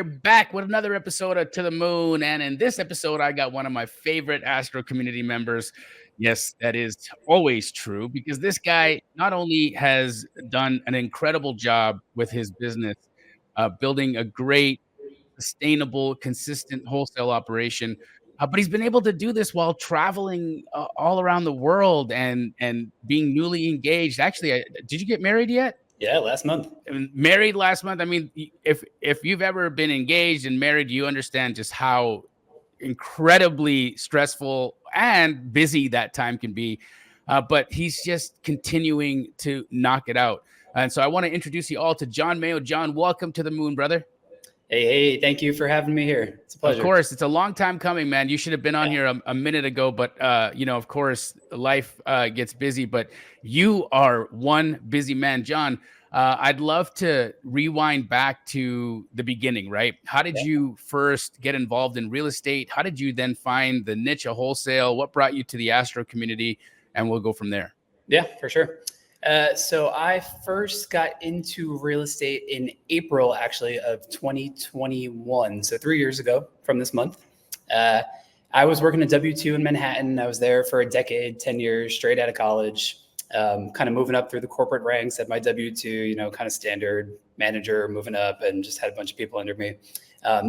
we're back with another episode of To the Moon. And in this episode, I got one of my favorite Astro community members. Yes, that is always true because this guy not only has done an incredible job with his business, building a great, sustainable, consistent wholesale operation, but he's been able to do this while traveling all around the world and being newly engaged. Actually, did you get married yet? Yeah, last month. Married last month. I mean, if you've ever been engaged and married, you understand just how incredibly stressful and busy that time can be. But he's just continuing to knock it out. And so I want to introduce you all to Jon Maio. Jon, welcome to the Moon, brother. Hey, thank you for having me here. It's a pleasure. Of course, it's a long time coming, man. You should have been on here a minute ago, but of course, life gets busy. But you are one busy man, Jon. I'd love to rewind back to the beginning, right? How did you first get involved in real estate? How did you then find the niche of wholesale? What brought you to the Astro community? And we'll go from there. Yeah, for sure. So I first got into real estate in April, actually, of 2021. So 3 years ago from this month. I was working at W-2 in Manhattan. I was there for a decade, 10 years, straight out of college, kind of moving up through the corporate ranks at my W-2, kind of standard manager, moving up, and just had a bunch of people under me.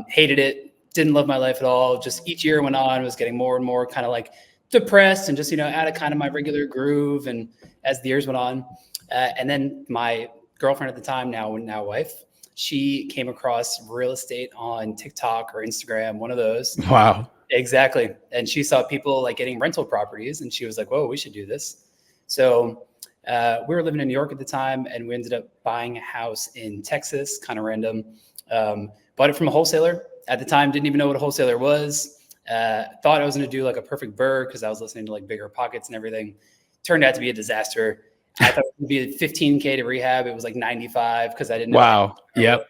Hated it, didn't love my life at all. Just each year went on, was getting more and more kind of like depressed and just, out of kind of my regular groove. And as the years went on, and then my girlfriend at the time, now wife, she came across real estate on TikTok or Instagram, one of those. Wow. Exactly. And she saw people like getting rental properties and she was like, whoa, we should do this. So we were living in New York at the time and we ended up buying a house in Texas, kind of random. Bought it from a wholesaler at the time, didn't even know what a wholesaler was. Thought I was going to do like a perfect burr because I was listening to like Bigger Pockets and everything. Turned out to be a disaster. I thought it would be 15K to rehab. It was like 95 because I didn't know. Wow. Yep.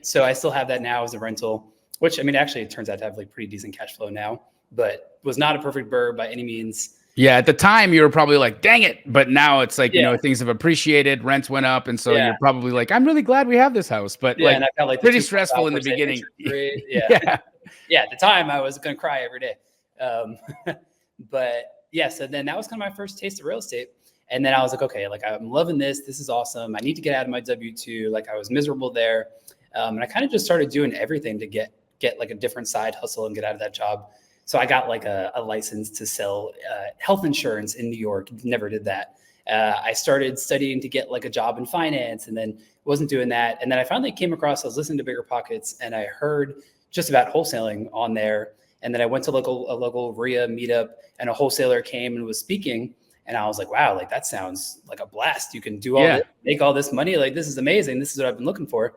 So I still have that now as a rental, which actually it turns out to have like pretty decent cash flow now, but was not a perfect burr by any means. Yeah. At the time you were probably like, dang it. But now it's like, things have appreciated, rents went up. And so you're probably like, I'm really glad we have this house, but and I felt like pretty stressful in the beginning. Yeah. At the time I was going to cry every day. But yeah, so then that was kind of my first taste of real estate. And then I was like, okay, like I'm loving this. This is awesome. I need to get out of my W-2. Like I was miserable there. And I kind of just started doing everything to get like a different side hustle and get out of that job. So I got like a license to sell health insurance in New York. Never did that. I started studying to get like a job in finance and then wasn't doing that. And then I finally came across, I was listening to Bigger Pockets and I heard just about wholesaling on there. And then I went to a local RIA meetup and a wholesaler came and was speaking. And I was like, wow, like that sounds like a blast. You can do all this, make all this money. Like, this is amazing. This is what I've been looking for.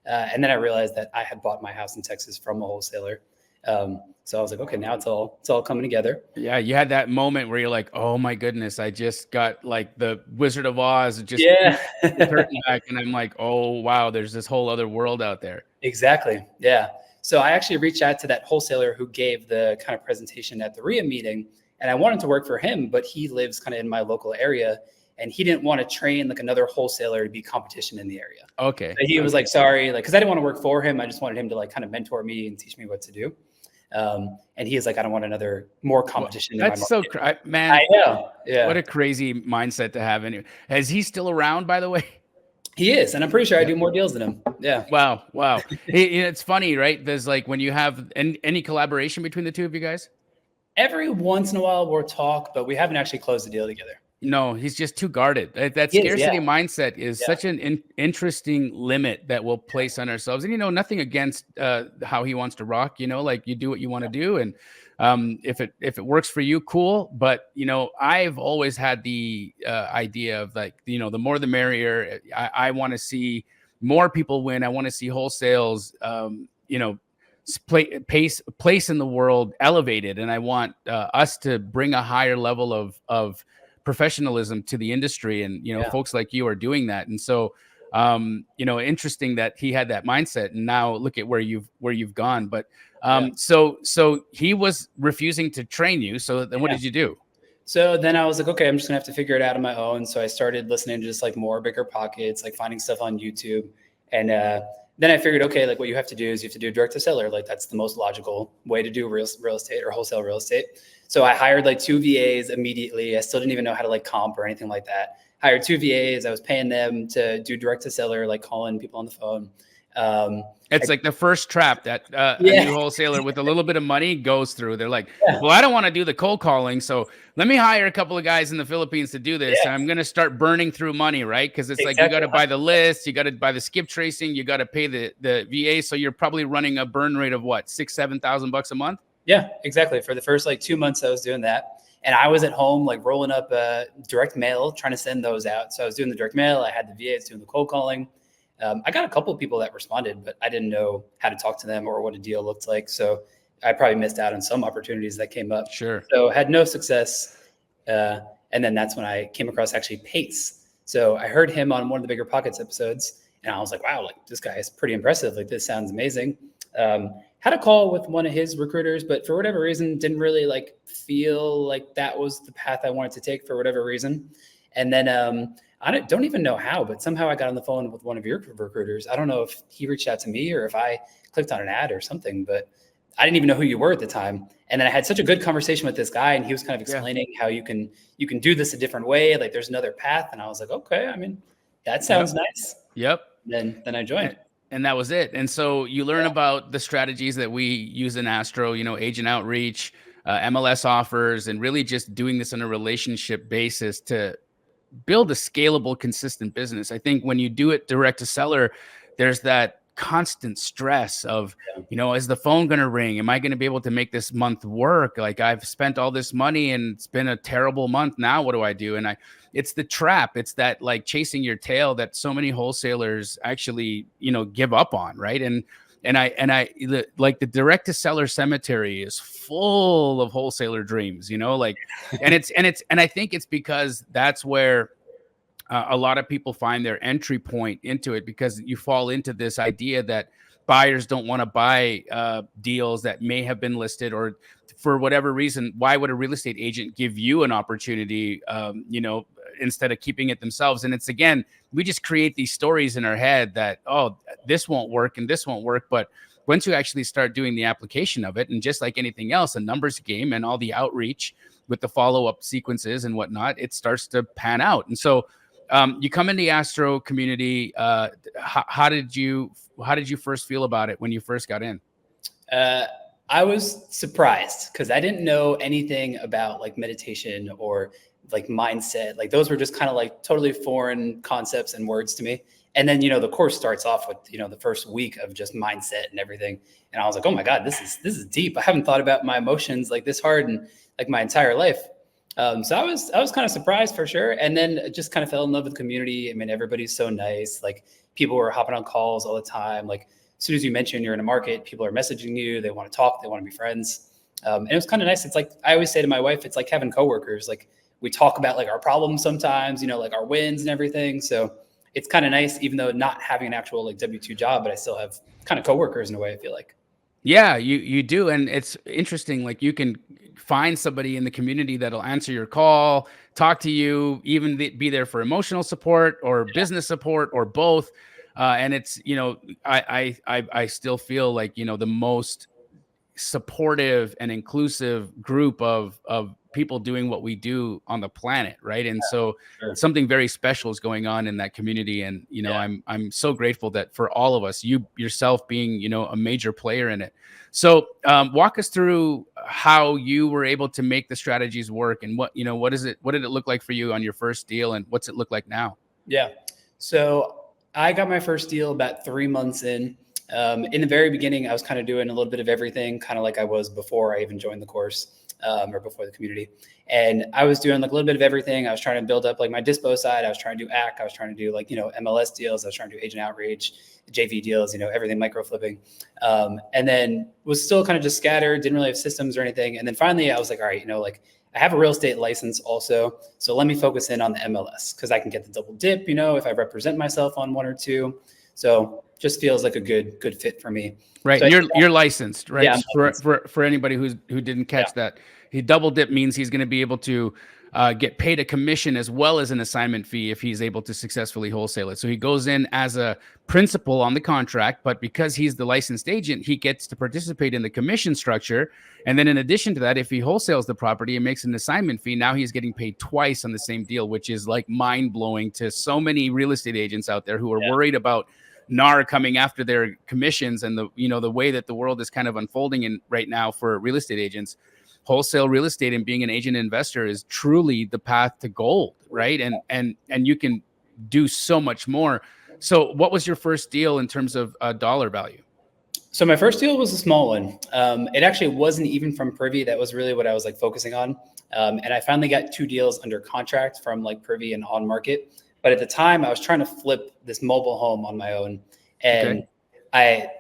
And then I realized that I had bought my house in Texas from a wholesaler. So I was like, okay, now it's all coming together. Yeah. You had that moment where you're like, oh my goodness, I just got like the Wizard of Oz, just the curtain back. And I'm like, oh wow, there's this whole other world out there. Exactly. Yeah. So I actually reached out to that wholesaler who gave the kind of presentation at the RIA meeting. And I wanted to work for him, but he lives kind of in my local area and he didn't want to train like another wholesaler to be competition in the area. Okay. So he was like, sorry, like, cause I didn't want to work for him. I just wanted him to like kind of mentor me and teach me what to do. And he is like, I don't want more competition. Well, that's so, man, I know. Yeah. What a crazy mindset to have. Anyway, is he still around, by the way? He is. And I'm pretty sure I do more deals than him. Yeah. Wow. It's funny, right? There's like, when you have any collaboration between the two of you guys? Every once in a while we'll talk, but we haven't actually closed the deal together. No, he's just too guarded. That scarcity mindset is such an interesting limit that we'll place on ourselves. And, nothing against how he wants to rock, like you do what you want to do. And if it works for you, cool. But, I've always had the idea of like, the more the merrier. I want to see more people win. I want to see wholesales, place in the world elevated, and I want us to bring a higher level of professionalism to the industry, and folks like you are doing that. And so interesting that he had that mindset, and now look at where you've gone. But so he was refusing to train you, so then what did you do? So then I was like, okay, I'm just gonna have to figure it out on my own. So I started listening to just like more Bigger Pockets, like finding stuff on YouTube, and then I figured, okay, like what you have to do is you have to do direct to seller. Like that's the most logical way to do real estate or wholesale real estate. So I hired like 2 VAs immediately. I still didn't even know how to like comp or anything like that. Hired 2 VAs. I was paying them to do direct to seller, like calling people on the phone. It's like the first trap that a new wholesaler with a little bit of money goes through. They're like, well, I don't want to do the cold calling, so let me hire a couple of guys in the Philippines to do this. And I'm going to start burning through money, right? Because it's like you got to buy the list, you got to buy the skip tracing, you got to pay the VA. So you're probably running a burn rate of what, $6,000-7,000 a month? Yeah, exactly. For the first like 2 months, I was doing that. And I was at home, like rolling up direct mail, trying to send those out. So I was doing the direct mail. I had the VAs doing the cold calling. I got a couple of people that responded, but I didn't know how to talk to them or what a deal looked like. So I probably missed out on some opportunities that came up. Sure. So had no success. And then that's when I came across actually Pace. So I heard him on one of the Bigger Pockets episodes, and I was like, wow, like this guy is pretty impressive. Like this sounds amazing. Had a call with one of his recruiters, but for whatever reason, didn't really like feel like that was the path I wanted to take for whatever reason. And then I don't even know how, but somehow I got on the phone with one of your recruiters. I don't know if he reached out to me or if I clicked on an ad or something, but I didn't even know who you were at the time. And then I had such a good conversation with this guy, and he was kind of explaining how you can do this a different way. Like there's another path. And I was like, okay, I mean, that sounds nice. Yep. Then I joined. And that was it. And so you learn about the strategies that we use in Astro, you know, agent outreach, MLS offers, and really just doing this on a relationship basis to build a scalable, consistent business. I think when you do it direct to seller, there's that constant stress of, you know, is the phone going to ring? Am I going to be able to make this month work? Like I've spent all this money and it's been a terrible month. Now what do I do? And it's the trap. It's that like chasing your tail that so many wholesalers actually, you know, give up on. Right. And like the direct to seller cemetery is full of wholesaler dreams, you know, like, and I think it's because that's where a lot of people find their entry point into it, because you fall into this idea that buyers don't want to buy deals that may have been listed, or for whatever reason. Why would a real estate agent give you an opportunity, you know, instead of keeping it themselves? And it's, again, we just create these stories in our head that, oh, this won't work and this won't work. But once you actually start doing the application of it, and just like anything else, a numbers game and all the outreach with the follow-up sequences and whatnot, it starts to pan out. And so you come in the Astro community. How did you first feel about it when you first got in? I was surprised because I didn't know anything about like meditation or like mindset. Like those were just kind of like totally foreign concepts and words to me. And then, you know, the course starts off with, you know, the first week of just mindset and everything. And I was like, oh my God, this is deep. I haven't thought about my emotions like this hard in like my entire life. So I was kind of surprised for sure. And then just kind of fell in love with the community. I mean, everybody's so nice. Like people were hopping on calls all the time. Like as soon as you mention you're in a market, people are messaging you. They want to talk. They want to be friends. And it was kind of nice. It's like, I always say to my wife, it's like having coworkers. Like we talk about like our problems sometimes, you know, like our wins and everything. So it's kind of nice, even though not having an actual like W-2 job, but I still have kind of coworkers in a way, I feel like. Yeah, you do. And it's interesting. Like you can find somebody in the community that'll answer your call, talk to you, even be there for emotional support or business support or both. And it's, you know, I still feel like, you know, the most supportive and inclusive group of people doing what we do on the planet, right? And so something very special is going on in that community. And, you know, I'm so grateful that for all of us, you yourself being, you know, a major player in it. So walk us through how you were able to make the strategies work, and what did it look like for you on your first deal, and what's it look like now? Yeah. So I got my first deal about 3 months in. In the very beginning, I was kind of doing a little bit of everything, kind of like I was before I even joined the course, or before the community. And I was doing like a little bit of everything. I was trying to build up like my dispo side. I was trying to do AC. I was trying to do like, you know, MLS deals. I was trying to do agent outreach, JV deals, you know, everything micro flipping. And then was still kind of just scattered, didn't really have systems or anything. And then finally I was like, all right, you know, like I have a real estate license also. So let me focus in on the MLS because I can get the double dip, you know, if I represent myself on one or two. So just feels like a good fit for me. Right. So you're licensed, right? Yeah, For anybody who didn't catch that, he double dip means he's going to be able to get paid a commission as well as an assignment fee if he's able to successfully wholesale it. So he goes in as a principal on the contract, but because he's the licensed agent, he gets to participate in the commission structure. And then in addition to that, if he wholesales the property and makes an assignment fee, now he's getting paid twice on the same deal, which is like mind blowing to so many real estate agents out there who are worried about NAR coming after their commissions and the way that the world is kind of unfolding in right now for real estate agents. Wholesale real estate and being an agent investor is truly the path to gold, right? And you can do so much more. So what was your first deal in terms of dollar value? So my first deal was a small one. It actually wasn't even from Privy. That was really what I was like focusing on. And I finally got 2 deals under contract from like Privy and on market. But at the time I was trying to flip this mobile home on my own. And I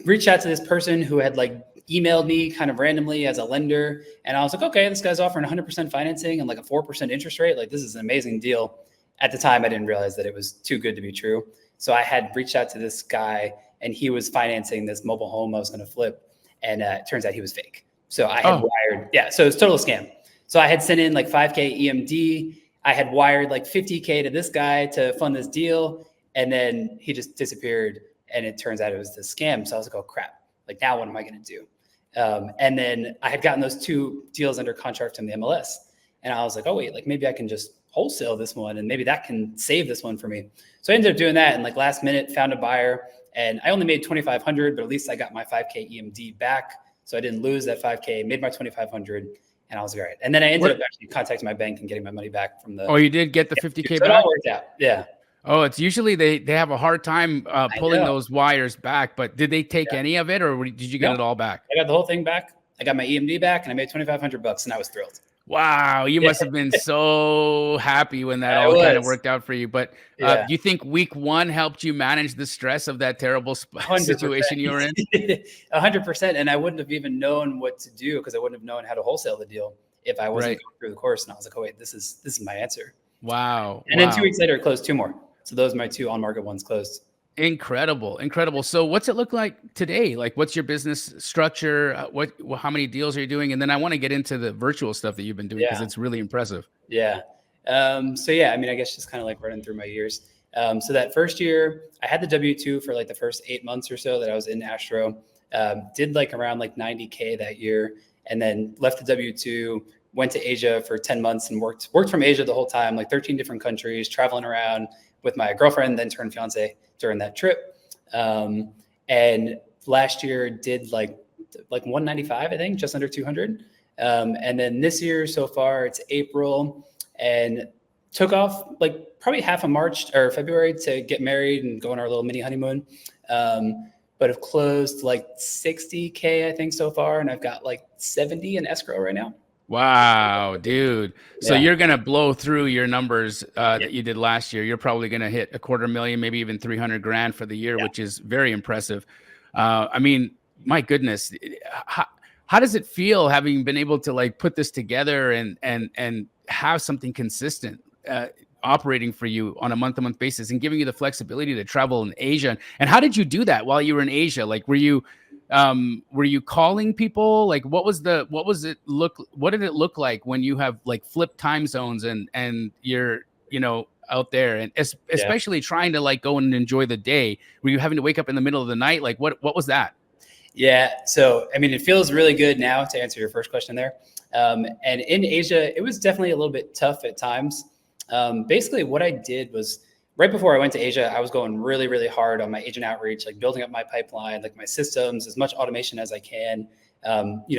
reached out to this person who had like emailed me kind of randomly as a lender. And I was like, okay, this guy's offering 100% financing and like a 4% interest rate. Like, this is an amazing deal. At the time, I didn't realize that it was too good to be true. So I had reached out to this guy and he was financing this mobile home I was going to flip. And it turns out he was fake. So I had wired. So it was total scam. So I had sent in like 5K EMD. I had wired like 50K to this guy to fund this deal. And then he just disappeared. And it turns out it was this scam. So I was like, oh crap. Like, now what am I going to do? And then I had gotten those 2 deals under contract from the MLS. And I was like, oh, wait, like maybe I can just wholesale this one and maybe that can save this one for me. So I ended up doing that and like last minute found a buyer and I only made 2,500, but at least I got my 5K EMD back. So I didn't lose that 5K, made my 2,500 and I was like, all right. And then I ended up actually contacting my bank and getting my money back from the. Oh, you did get the 50K so back? It all worked out. Yeah. Oh, it's usually they have a hard time pulling those wires back, but did they take any of it or did you get it all back? I got the whole thing back. I got my EMD back and I made $2,500 and I was thrilled. Wow. You must have been so happy when that all kind of worked out for you. But do you think week 1 helped you manage the stress of that terrible situation you were in? 100%. And I wouldn't have even known what to do because I wouldn't have known how to wholesale the deal if I wasn't going through the course. And I was like, oh, wait, this is my answer. Wow. And then 2 weeks later, it closed 2 more. So those are my 2 on-market ones closed. Incredible. So what's it look like today? Like, what's your business structure? How many deals are you doing? And then I want to get into the virtual stuff that you've been doing because it's really impressive. Yeah. I mean, I guess just kind of like running through my years. So that first year I had the W-2 for like the first 8 months or so that I was in Astro, did like around like 90K that year and then left the W-2, went to Asia for 10 months and worked from Asia the whole time, like 13 different countries, traveling around with my girlfriend, then turned fiance during that trip. And last year did like 195, I think, just under 200. And then this year so far, it's April and took off like probably half of March or February to get married and go on our little mini honeymoon. But have closed like 60K, I think, so far. And I've got like 70 in escrow right now. Wow, dude. So you're going to blow through your numbers that you did last year. You're probably going to hit $250,000, maybe even 300 grand for the year, which is very impressive. I mean, my goodness, how does it feel having been able to like put this together and have something consistent operating for you on a month-to-month basis and giving you the flexibility to travel in Asia? And how did you do that while you were in Asia? Like, were you calling people? Like, what did it look like when you have like flipped time zones and you're, out there and especially trying to like go and enjoy the day? Were you having to wake up in the middle of the night? Like, what was that? Yeah. So, I mean, it feels really good now to answer your first question there. And in Asia, it was definitely a little bit tough at times. Basically what I did was right before I went to Asia, I was going really, really hard on my agent outreach, like building up my pipeline, like my systems, as much automation as I can,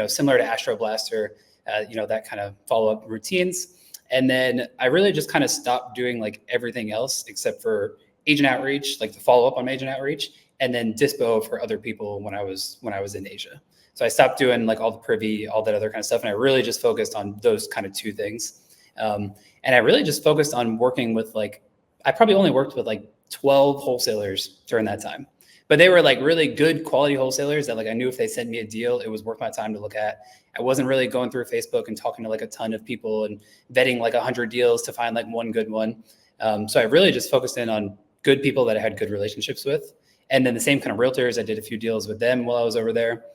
similar to AstroBlaster, that kind of follow-up routines. And then I really just kind of stopped doing like everything else except for agent outreach, like the follow-up on my agent outreach, and then dispo for other people when I was in Asia. So I stopped doing like all the Privy, all that other kind of stuff. And I really just focused on those kind of 2 things. And I really just focused on working with I probably only worked with like 12 wholesalers during that time, but they were like really good quality wholesalers that like I knew if they sent me a deal, it was worth my time to look at. I wasn't really going through Facebook and talking to like a ton of people and vetting like 100 deals to find like one good one. So I really just focused in on good people that I had good relationships with. And then the same kind of realtors, I did a few deals with them while I was over there.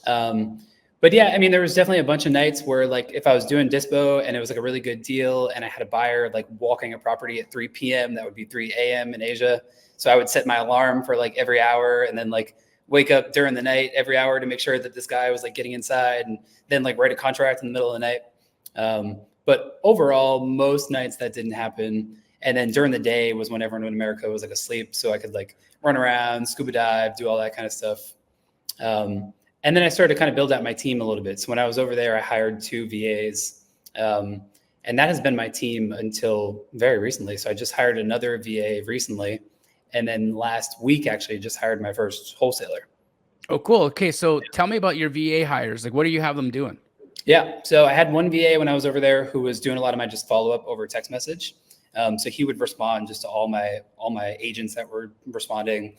But But yeah, I mean, there was definitely a bunch of nights where like if I was doing dispo and it was like a really good deal and I had a buyer like walking a property at 3 p.m., that would be 3 a.m. in Asia. So I would set my alarm for like every hour and then like wake up during the night every hour to make sure that this guy was like getting inside and then like write a contract in the middle of the night. But overall, most nights that didn't happen. And then during the day was when everyone in America was like asleep. So I could like run around, scuba dive, do all that kind of stuff. And then I started to kind of build out my team a little bit. So when I was over there, I hired 2 VAs. And that has been my team until very recently. So I just hired another VA recently. And then last week, actually, just hired my first wholesaler. Oh, cool. Okay. So tell me about your VA hires. Like, what do you have them doing? Yeah. So I had one VA when I was over there who was doing a lot of my just follow up over text message. So he would respond just to all my agents that were responding.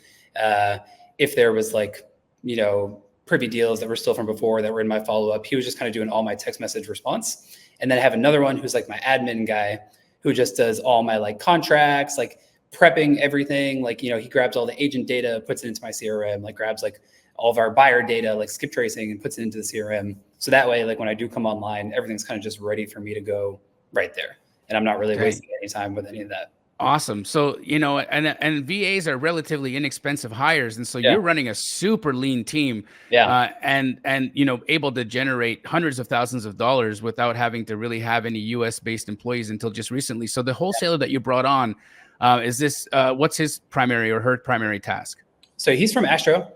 If there was like, privy deals that were still from before that were in my follow-up, he was just kind of doing all my text message response. And then I have another one who's like my admin guy who just does all my like contracts, like prepping everything. Like, he grabs all the agent data, puts it into my CRM, like grabs like all of our buyer data, like skip tracing and puts it into the CRM. So that way, like when I do come online, everything's kind of just ready for me to go right there. And I'm not really wasting any time with any of that. Awesome. So, and VAs are relatively inexpensive hires. And so you're running a super lean team, and able to generate hundreds of thousands of dollars without having to really have any US based employees until just recently. So the wholesaler that you brought on, is this, what's his primary or her primary task? So he's from Astro,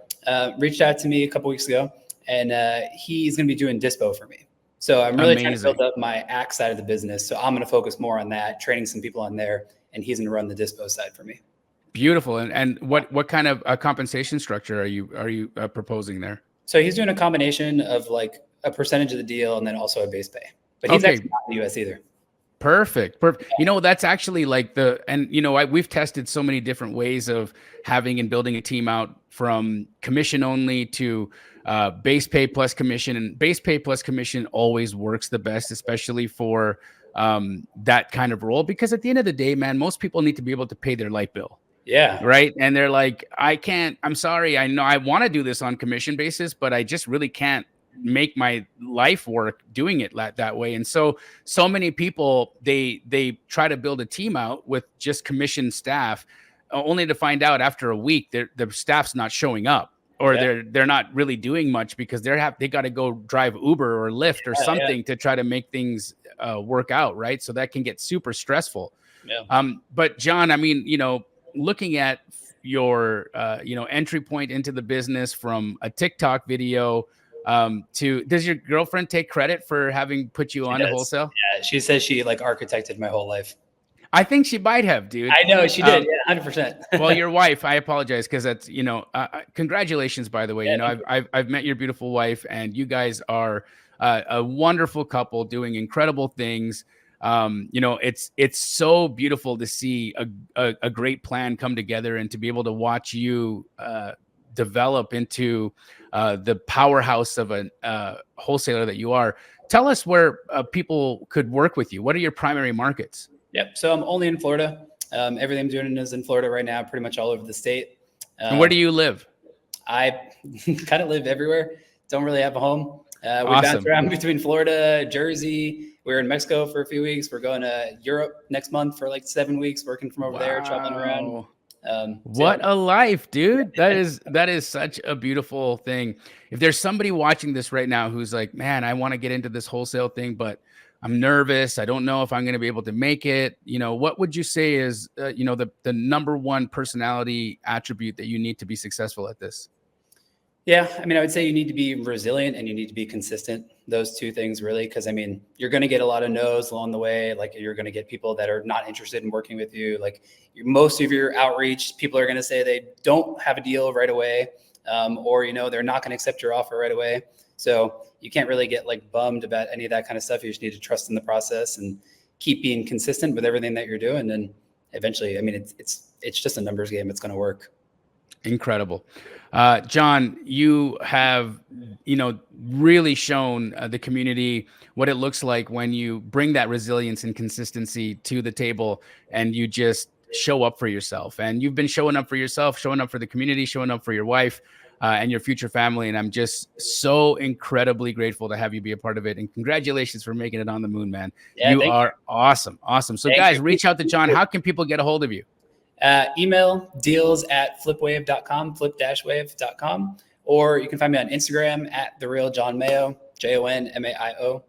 reached out to me a couple weeks ago, and he's going to be doing dispo for me. So I'm really trying to build up my ACT side of the business. So I'm going to focus more on that, training some people on there, and he's going to run the dispo side for me. Beautiful. And what kind of compensation structure are you proposing there? So he's doing a combination of like a percentage of the deal and then also a base pay. But he's actually not in the US either. Perfect. That's actually like we've tested so many different ways of having and building a team out, from commission only to base pay plus commission, and base pay plus commission always works the best, especially for that kind of role, because at the end of the day, man, most people need to be able to pay their light bill. Yeah. Right. And they're like, I'm sorry. I know I want to do this on commission basis, but I just really can't make my life work doing it that way. And so many people, they try to build a team out with just commission staff, only to find out after a week the staff's not showing up, or they're not really doing much because they got to go drive Uber or Lyft or something to try to make things work out. Right. So that can get super stressful. Yeah. But John, I mean, looking at your entry point into the business from a TikTok video, does your girlfriend take credit for having put you on to wholesale? Yeah, she says she like architected my whole life. I think she might have, dude. I know she did. 100%. Well, your wife, I apologize, because that's, congratulations, by the way. I've met your beautiful wife, and you guys are a wonderful couple doing incredible things. It's so beautiful to see a great plan come together, and to be able to watch you develop into the powerhouse of a wholesaler that you are. Tell us where people could work with you. What are your primary markets? Yep. So I'm only in Florida. Everything I'm doing is in Florida right now, pretty much all over the state. And where do you live? I kind of live everywhere. Don't really have a home. We bounce around between Florida, Jersey. We're in Mexico for a few weeks. We're going to Europe next month for like 7 weeks, working from over there, traveling around. What a life, dude. That is such a beautiful thing. If there's somebody watching this right now who's like, man, I want to get into this wholesale thing, but I'm nervous, I don't know if I'm going to be able to make it. What would you say is, the number one personality attribute that you need to be successful at this? Yeah, I mean, I would say you need to be resilient and you need to be consistent. Those two things, really, because I mean, you're going to get a lot of no's along the way. Like, you're going to get people that are not interested in working with you. Like, most of your outreach, people are going to say they don't have a deal right away, or they're not going to accept your offer right away. So you can't really get like bummed about any of that kind of stuff. You just need to trust in the process and keep being consistent with everything that you're doing. And eventually, I mean, it's just a numbers game. It's going to work. Incredible. Jon, you have, really shown the community what it looks like when you bring that resilience and consistency to the table, and you just show up for yourself. And you've been showing up for yourself, showing up for the community, showing up for your wife. and your future family. And I'm just so incredibly grateful to have you be a part of it. And congratulations for making it on the moon, man. Yeah, You are awesome. So guys, reach out to Jon. How can people get a hold of you? Email deals@flipwave.com, flip-wave.com, or you can find me on Instagram at the real Jon Mayo, JONMAIO.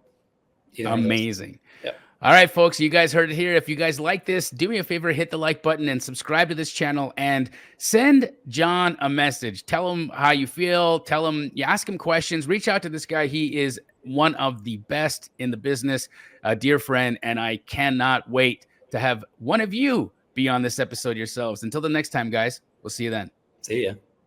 Amazing. Yep. All right, folks, you guys heard it here. If you guys like this, do me a favor, hit the like button and subscribe to this channel and send Jon a message. Tell him how you feel. Tell him, you ask him questions. Reach out to this guy. He is one of the best in the business, a dear friend, and I cannot wait to have one of you be on this episode yourselves. Until the next time, guys, we'll see you then. See ya.